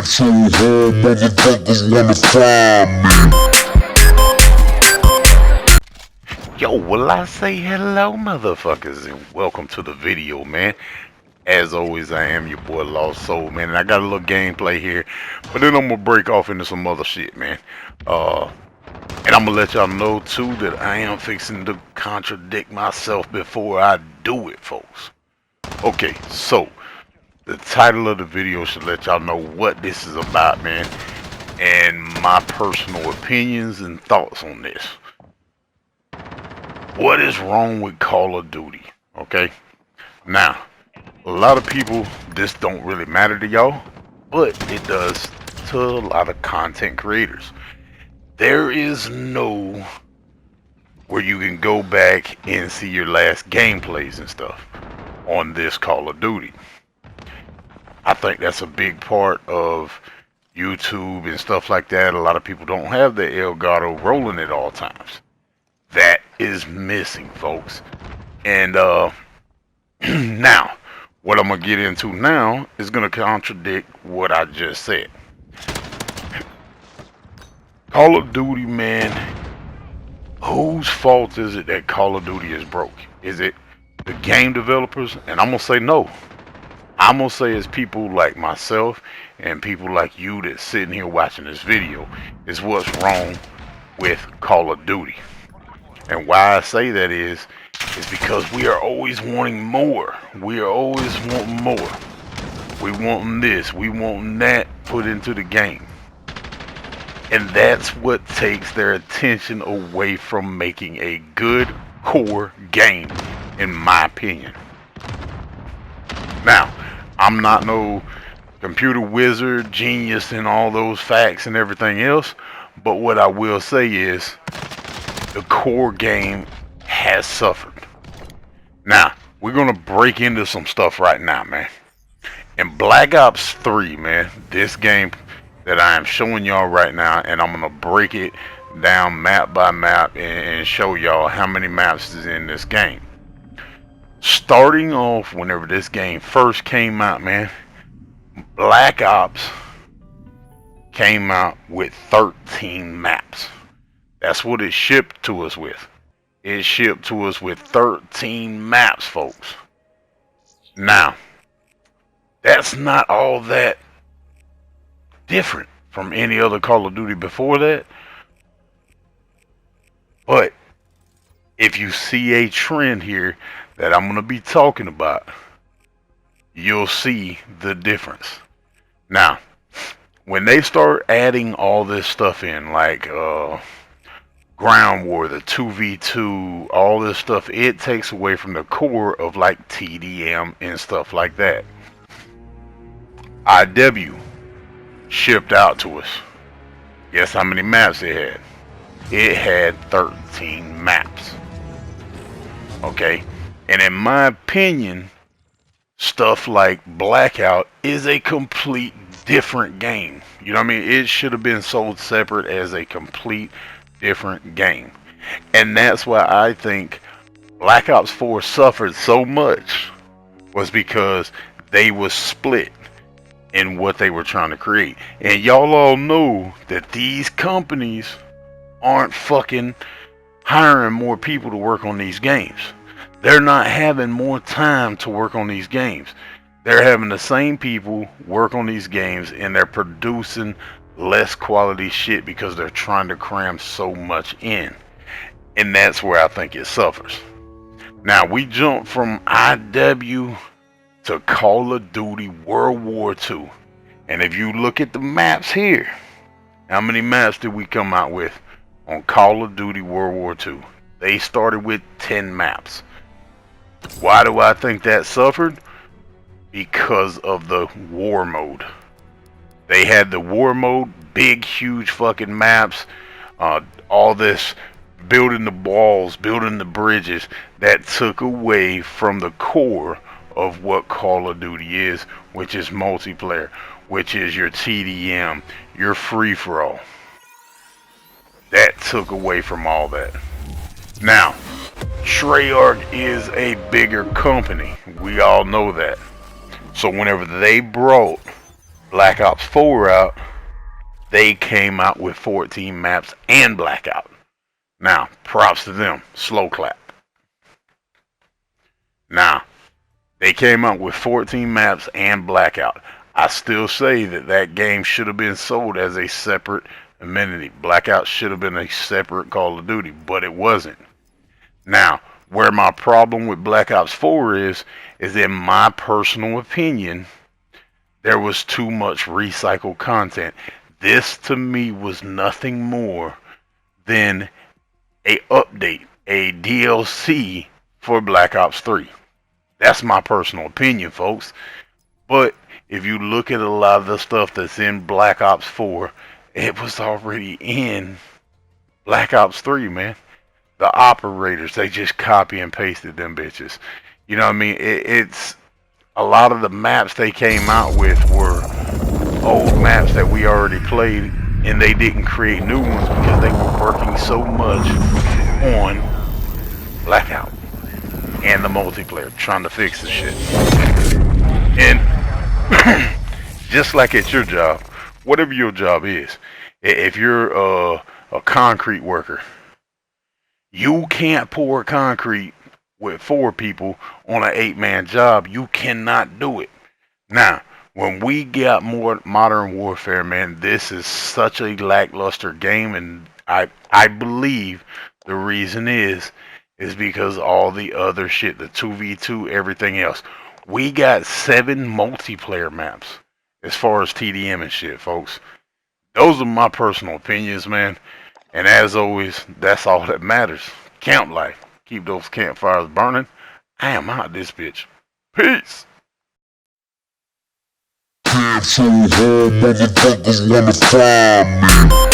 so hard, motherfuckers wanna find me. Yo, will I say hello, motherfuckers, and welcome to the video, man. As always, I am your boy Lost Soul, man, and I got a little gameplay here, but then I'm gonna break off into some other shit, man. And I'm gonna let y'all know too that I am fixing to contradict myself before I do it, folks. Okay, so the title of the video should let y'all know what this is about, man, and my personal opinions and thoughts on this. What is wrong with Call of Duty? Okay, now a lot of people, this don't really matter to y'all, but it does to a lot of content creators. There is no where you can go back and see your last gameplays and stuff on this Call of Duty. I think that's a big part of YouTube and stuff like that. A lot of people don't have the Elgato rolling at all times. That is missing, folks. And now, what I'm going to get into now is going to contradict what I just said. Call of Duty, man, whose fault is it that Call of Duty is broke? Is it the game developers? And I'm going to say no. I'm going to say it's people like myself and people like you that's sitting here watching this video is what's wrong with Call of Duty. And why I say that is because we are always wanting more. We are always wanting more. We want this, we want that put into the game. And that's what takes their attention away from making a good core game, in my opinion. Now, I'm not no computer wizard, genius, and all those facts and everything else, but what I will say is the core game has suffered. Now, we're going to break into some stuff right now, man. In Black Ops 3, man, this game that I am showing y'all right now, and I'm going to break it down map by map and show y'all how many maps is in this game. Starting off, whenever this game first came out, man, Black Ops came out with 13 maps. That's what it shipped to us with. It shipped to us with 13 maps, folks. Now, that's not all that different from any other Call of Duty before that. But if you see a trend here that I'm going to be talking about, you'll see the difference. Now, when they start adding all this stuff in, like Ground War, the 2v2, all this stuff, it takes away from the core of like TDM and stuff like that. IW shipped out to us. Guess how many maps it had? It had 13 maps. Okay? And in my opinion, stuff like Blackout is a complete different game. You know what I mean? It should have been sold separate as a complete different game. And that's why I think Black Ops 4 suffered so much, was because they was split in what they were trying to create. And y'all all know that these companies aren't fucking hiring more people to work on these games. They're not having more time to work on these games. They're having the same people work on these games, and they're producing less quality shit because they're trying to cram so much in. And that's where I think it suffers. Now, we jump from IW to Call of Duty World War II. And if you look at the maps here, how many maps did we come out with on Call of Duty World War II? They started with 10 maps. Why do I think that suffered? Because of the war mode. They had the war mode, big, huge fucking maps, all this building the walls, building the bridges, that took away from the core of what Call of Duty is, which is multiplayer, which is your TDM, your free-for-all. That took away from all that. Now, Treyarch is a bigger company. We all know that. So whenever they brought Black Ops 4 out, they came out with 14 maps and Blackout. Now, props to them. Slow clap. Now, they came out with 14 maps and Blackout. I still say that that game should have been sold as a separate amenity. Blackout should have been a separate Call of Duty, but it wasn't. Now, where my problem with Black Ops 4 is in my personal opinion, there was too much recycled content. This to me was nothing more than a update, a DLC for Black Ops 3. That's my personal opinion, folks. But if you look at a lot of the stuff that's in Black Ops 4, it was already in Black Ops 3, man. The operators, they just copy and pasted them bitches. You know what I mean? It's a lot of the maps they came out with were old maps that we already played, and they didn't create new ones because they were working so much on Blackout and the multiplayer, trying to fix the shit. And just like at your job, whatever your job is, if you're a concrete worker, you can't pour concrete with 4 people on an 8-man job. You cannot do it. Now, when we got more Modern Warfare, man, this is such a lackluster game, and I believe the reason is because all the other shit, the 2v2, everything else. We got 7 multiplayer maps as far as TDM and shit, folks. Those are my personal opinions, man. And as always, that's all that matters. CampLife. Keep those campfires burning. I am out this bitch. Peace. Can't so hard, motherfuckers wanna find me.